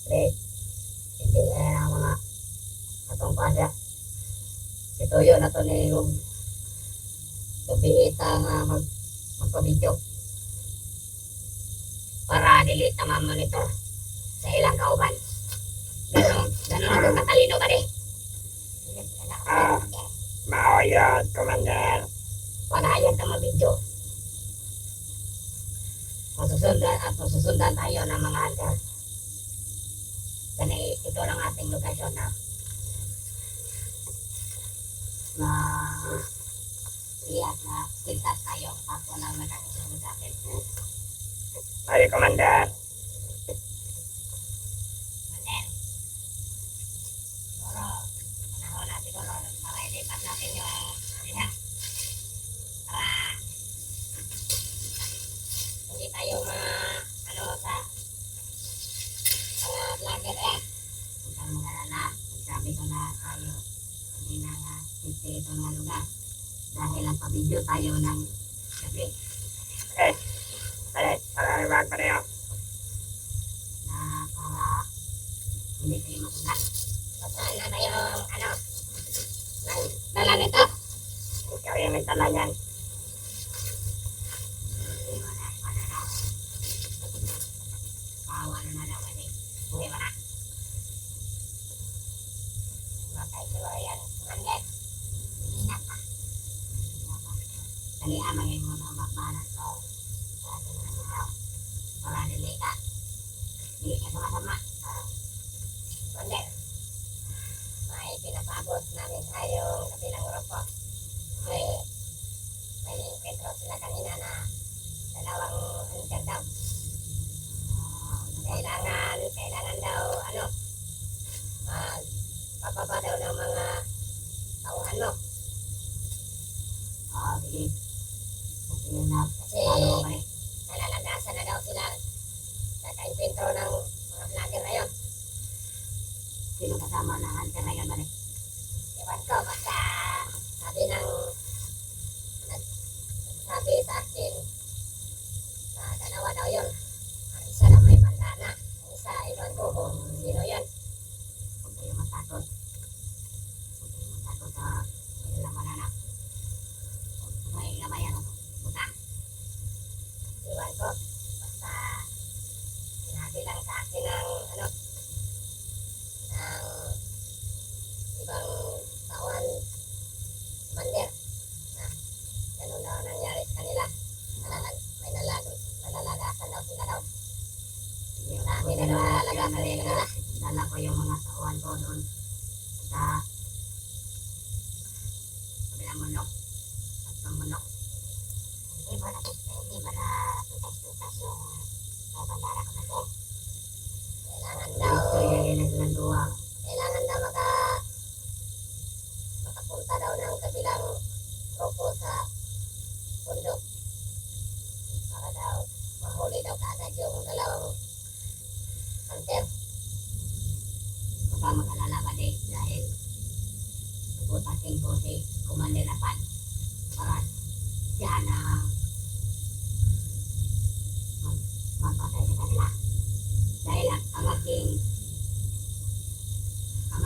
Pre, hindi na mga atong pasya. Ito yun na to ni yung gabi nga magpabidyo para delete naman monitor sa ilang kauban. Ganun ako katalino ba di? Maoyod, Commander. Panayan ka mabidyo. Masusundan tayo ng mga hunter. Kani ito lang ating lokasyon na lihat na pintas tayo ako lang nakakasunod sa atin. Ay, Commander. Commander. Siguro, panahon na siguro para ilipat natin yung lihat. Para hindi tayo sa mga vlogger eh. Huwag kang mag-alala. Sabi ko na tayo. Hindi na nga ito ng lugar. Dahil ang pabidyo tayo ng gabi. Para pa rin na para hindi kayo makundan. Saan na ba yung dala nito? Ikaw yung nagdala yan. Bawa na daw kasi. Hindi ba na? Matay siguro yan. Manget. Hinap pa. Dali amang yung mga bakbanan ko. Para dili ka. Dili ka sama-sama. Manget. May pinapabot namin tayong kabilang grupo. May Pedro sila kanina na dalawang hunter daw. Kailangan daw papaba daw ng mga tauhan mo. Sige. Okay na. Kasi nalalagasan na daw sila sa ka-inventro ng mga vlogger na yun. Sino kasama ng hunter na yun ba rin? Ewan ko, basta sabi sa akin na dalawa daw yun. Ang isa na may bandana. Ang isa, iwan ko kung sino yun. Huwag kayo matakot. Huwag kayo matakot sa ilang manana. May gabayan ako. Buta. Iwan ko. Basta sinabi lang sa akin ng ibang tawan Commander na ganun daw nangyari sa kanila. May nalalagasan daw sila daw. Marami na nalalagasan nila. Dala ko yung mga tawan ko doon sa kabilang bundok at sa bundok. Hindi ba na tutas yung bandara ko na ito? Kailangan daw makapunta daw ng kabilang grupo sa bundok para daw mahuli daw kaagad yung dalawang hunter. Baka mag-alala ba dahil puputasin ko si Commander Apan para siya na magpatay sa kanila. Dahil ang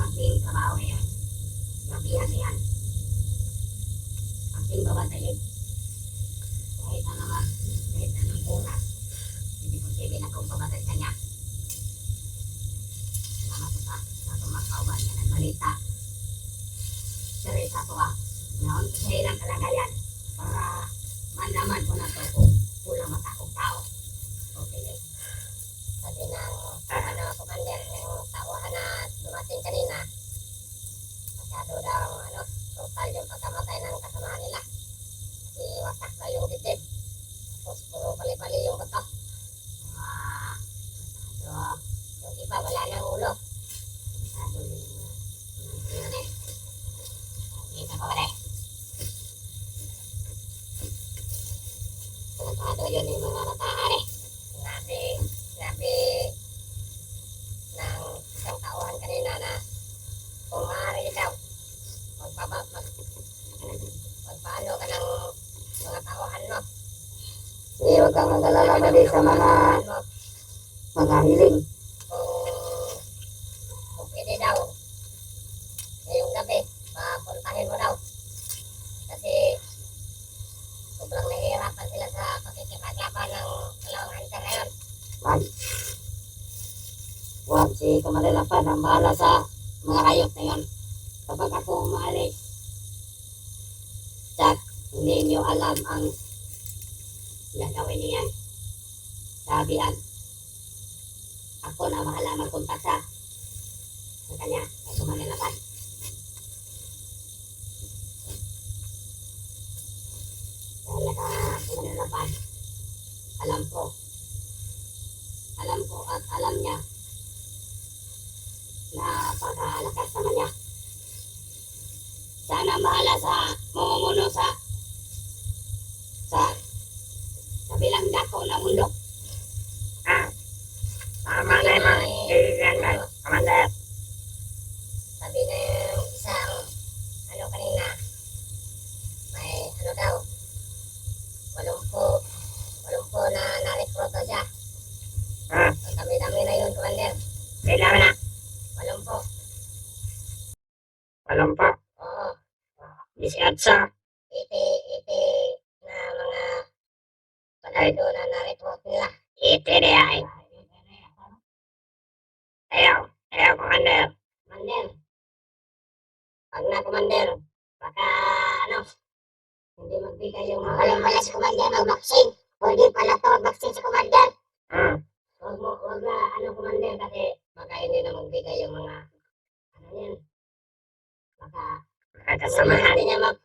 aking trabaho ngayon, mabiyas yan. Aking babantayin. Kahit anong oras, hindi ko sige na kung babantay sa niya. Salamat po sa tumakauban na nagbalita. Seryosa po ngayon sa ilang kalagayan para mandaman ko na ito kung pulang matakong tao. Okay. Sabi ng Commander ng tauhan na dumating kanina, masyado daw total yung pagkamatay ng kasamahan nila. Kasi wasak na yung dibdib. Tapos puro bali-bali yung buto. Yung iba wala ng ulo. Masyado yung kita ko ba Si Kamalalapan ang bahala sa mga hayop na yun. Kapag ako umaalis, Jack, hindi niyo alam ang gagawin niyan. Sabihan, ako na bahala magkontak sa kanya, kay Kamalalapan. Dahil Kamalalapan, alam ko at alam niya na pagkalakas naman niya. Sana bahala sa mamumuno sa kabilang dako na mundo. Tama na yung mga kaibigan na, Commander. Sabi na yung isang kanina, may daw, walumpo na na-recruito siya. Ang dami-dami na yun, Commander. Kailan na? Walumpo? Oo. 18. Iti na mga panaydo na na-recruit nila. Iti na yan. Ayaw, Commander. Commander. Pag na, Commander, baka hindi magbigay yung mga... Walang pala si Commander mag-vaccine. Pwede pala ito mag-vaccine si Commander. Huwag na, Commander, kasi baka hindi na magbigay yung mga, yan. Baka kasamahan.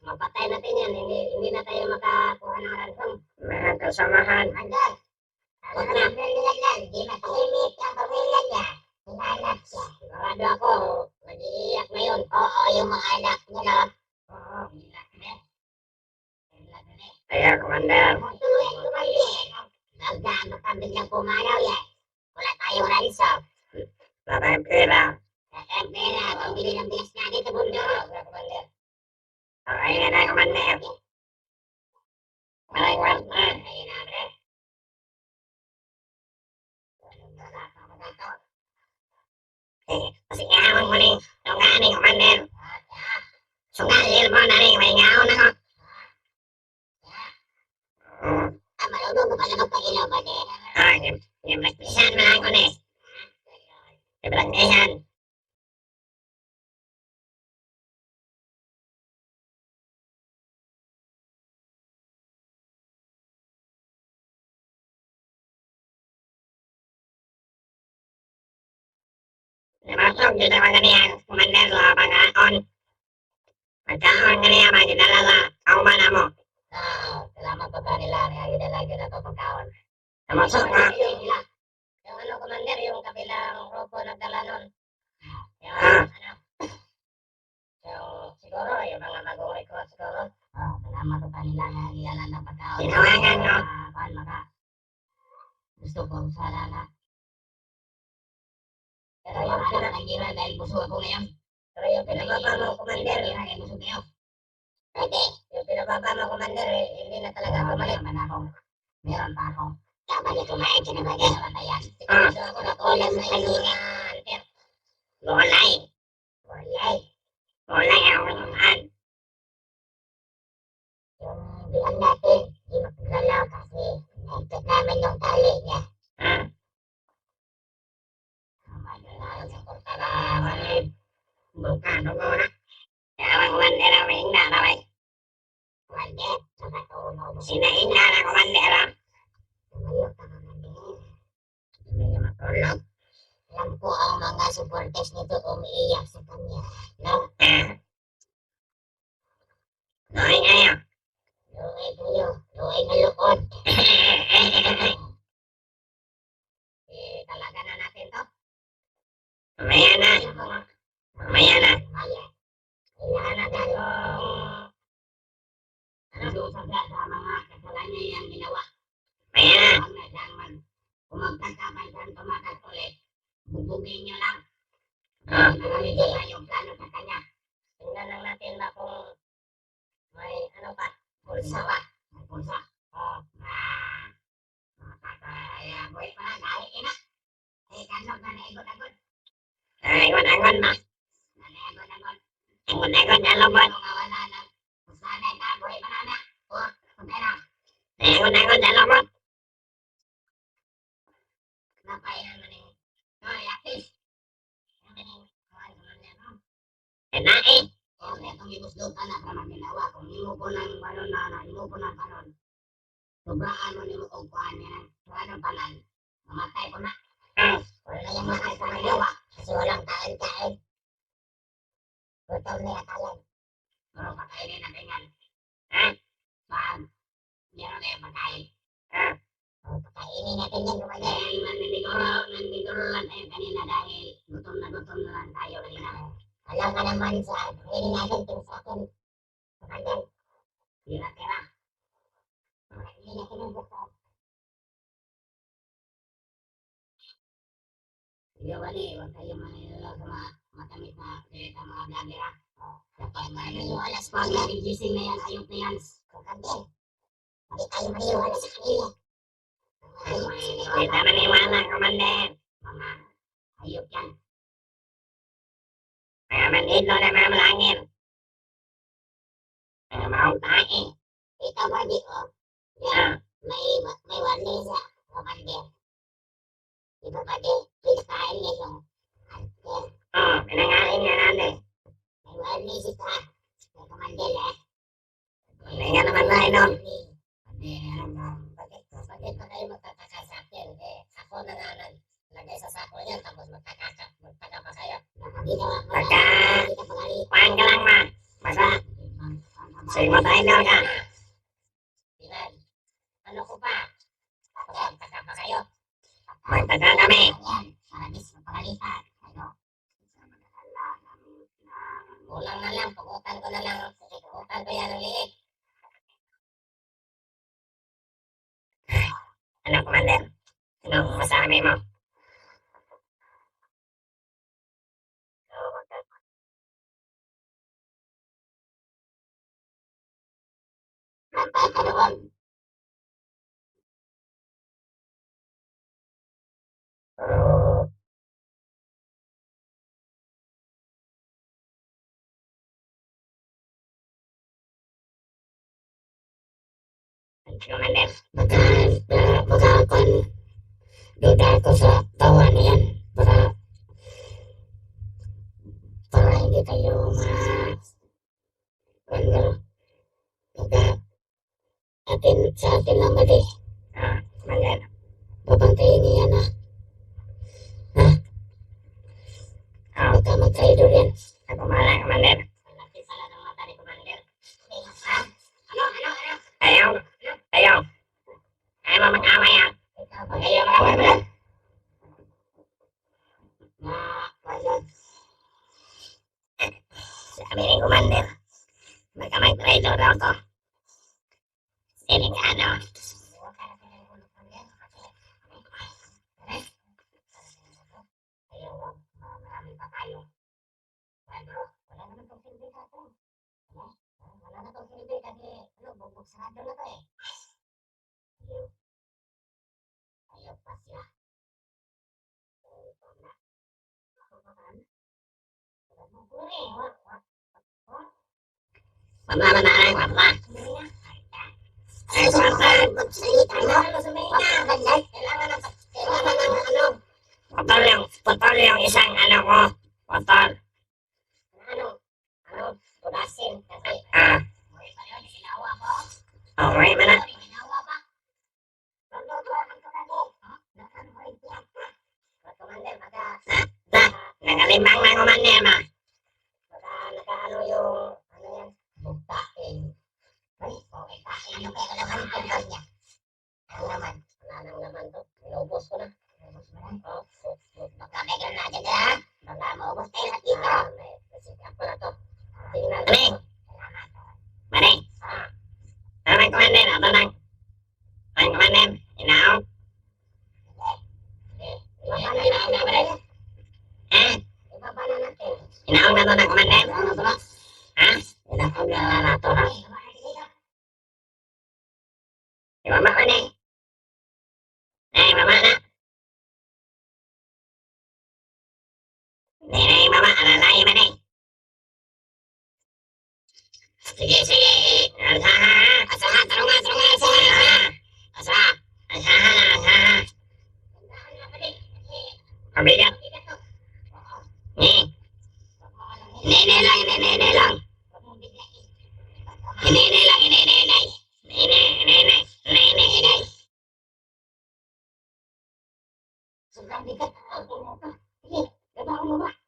Mapatay natin yan. Hindi na tayo makakuha ng ransom. Mga kasamahan. Commander. Huwag na. Hindi matahimik ang pamilya niya. Hinahanap siya. Sigurado ako, mag-iiyak na yun. Oo, yung mga anak niya. Oo, iiyak na. Kaya, Commander. Tuloy, Commander. Nagdaan ka biglang pumanaw yan. Wala tayong ransom. Wala tayong pera. Pambili ng bigas natin sa mundo. Commander. Okay na, Commander. Maraming Commander. Ayun na, bre. Kasi ngayon mo rin, tungganin, Commander. Sungalil mo na rin, may ngaon ako. Malunod mo pala magpailaw ba din? Yung nagpisan na ako na eh. Yung nagpisan. Namasok dito mga ganyan, Commander, sa pag-aon. Pagkaon ganyan, mga ginala sa kauman na mo. Salamat pa ba nila, kaya ginalagyo na ito pagkaon. Namasok ka? Yung Commander, yung kabilang grupo nagdala nun. Yung siguro, yung mga bagong record siguro. Salamat pa nila, kaya ginala na pagkaon. Tinawangan nyo. Gusto ko, sana na. Pero yung pinapagiro dahil busog ako ngayon. Pero yung pinababa mo, Commander, dahil busog ngayon. Pwede. Yung pinababa mo, Commander, hindi na talaga bumalik. Meron pa ako. Tama niya kumain ka na ba yan? Gusto ako nakulam sa kanina. Gulay. Gulay ang kumain. Yung bilang natin, hindi magagalaw kasi naikot namin yung tali niya. Bukan ako na. Kaya Commander ang mahingna na ba? Commander, nakatulog. Sinahingna na Commander. Tumayo ka Commander. Hindi niya matulog. Alam ko ang mga supporters nito umiiyak sa kanya. No? Luhay kayo. Luhay kayo. Luhay na lukod. Talaga na natin to. Mamaya na. Kailangan na tayo sagat sa mga kasalanan niya yung ginawa. Kung magkakapay saan tumakas ulit, bubugin niyo lang. Hindi na yung plano sa kanya. Tingnan lang natin na kung may pulsa ba? May pulsa. Buhay pa na, dahil ina. Kanog na naigot-agot. Naigot-agot na. Naigot-agot na lobot. Sanay ka, buhay pa na. Puntay na. Naigot-agot na lobot. Napayan mo rin. Yakis. ibusdutan na para maginawa. Kung imo ko ng balon na, imo ko ng balon. Sobraan mo ni mo kung kuhaan niya ng tuwan ng panan. Mamatay ko na. Wala na yung mahal sa magawa. Kasi walang kain-kain. Gutom na yatalan. Pero pakainin na tingan. Pag meron na yung pagkain. Pakainin natin yan kumain. Nandidoro lang tayo kanina dahil gutom na lang tayo kanina. Alam ka naman sa pakainin natin kung sa akin. Pakainin. Tira-tira. Pakainin natin ang bukod. Gawa ni, huwag kayo manila sa matamit na direta mga vlogger. Dapat maniniwala sa pag nagigising na yan, ayok na yan. Kukante. Hindi tayo maniwala sa kanila. Hindi tayo maniwala, Commander. Mga ayok yan. Mga mandilo na mga malangin. Mga maong tae. Ito ba di ko? May warning sa Commander. Ito ba di? Please kain niyo. Pinangain niya natin. May warning si ka. May Commander Hindi nga naman tayo nun. Bakit pa kayo magtataka sa akin? Ako na nga lagay sa sako niyan tapos magtaka pa kayo. Paan ka lang ma. Basta. Sige mo tayo daw ka. Ilan? Ano ko pa? Magtaka pa kayo. Magtaka kami. Maraming mapagalitan. Kulang na lang. Pugutan ko na lang. Pugutan ko yan ang liit. Ano, Commander? Anong masabi mo? Magkakaroon. Commander, baka duda ako sa tawa na yan. Para hindi kayo sa atin lang mali. Commander. Babantayin niya yan baka magtraidor yan. Ako mahala, Commander. Malaki pala ng mata ni Commander. Ano? Ayaw mo mag-away yan. Ayaw mag-away mo. Sabi ni Commander, baka mag-traidor daw to. Sini ka ano? Maraming pa tayo. Wala naman itong silbi sa atin. Wala na itong silbi kasi bugbog sarado na to Ayaw pa siya. Pamama na ay, pamama. Ay, pamama. Magsalita na. Kailangan ng Putol yung isang ko. Putol. Tudasin. Muli pa yun, sinawa ko. Muli pa na. Sinawa pa. Commander, nagalimbang na Commander ma. Nakaano yung, bugtain. Okay, tain yung kaya naman yung pagkal niya. Ano naman? Wala nang naman to. Inubos ko na. Baka may granada na. Baka maubos tayo lahat dito. Sikat ko na to. Maning! Maning! Ano ng Commander? Ano ng Commander? Inaw? Inaw na ba rin? Inaw na to ng Commander? Inaw na to na. Mama ka na mama na. Mama, alalay ba na Sige. Asaha, tarungan. Asaha. Pabigat. Nene lang. Hinay lang, hinay. Hinay. Sobrang bigat. Sige, trabaho mo ba?